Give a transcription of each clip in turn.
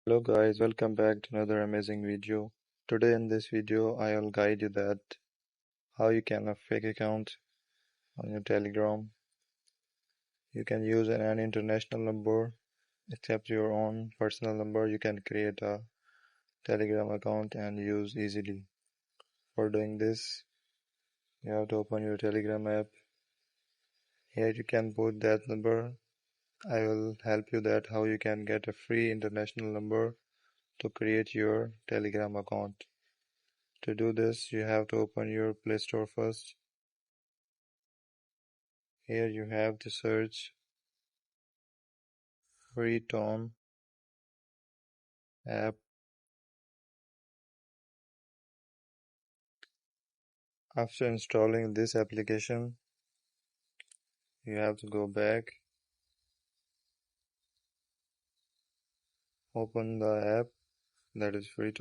Hello guys, welcome back to another amazing video. Today in this video, I'll guide you that how you can have fake account on your Telegram. You can use an international number except your own personal number. You can create a Telegram account and use easily. For doing this, you have to open your Telegram app. Here you can put that number. I will help you that how you can get a free international number to create your Telegram account. To do this, you have to open your Play Store first. Here you have to search Creat app. After installing this application, you have to go back, open the app that is Creat.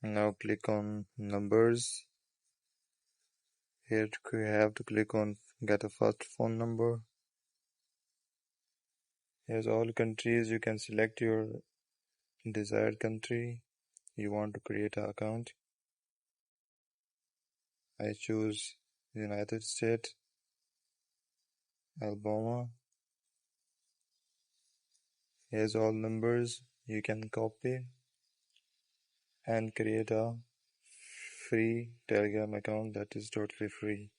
Now click on numbers. Here you have to click on get a first phone number. Here's all countries. You can select your desired country you want to create an account. I choose United States, Alabama. Here's all numbers you can copy and create a free Telegram account that is totally free.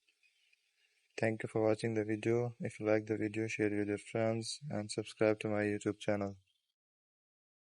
Thank you for watching the video. If you like the video, share it with your friends and subscribe to my YouTube channel.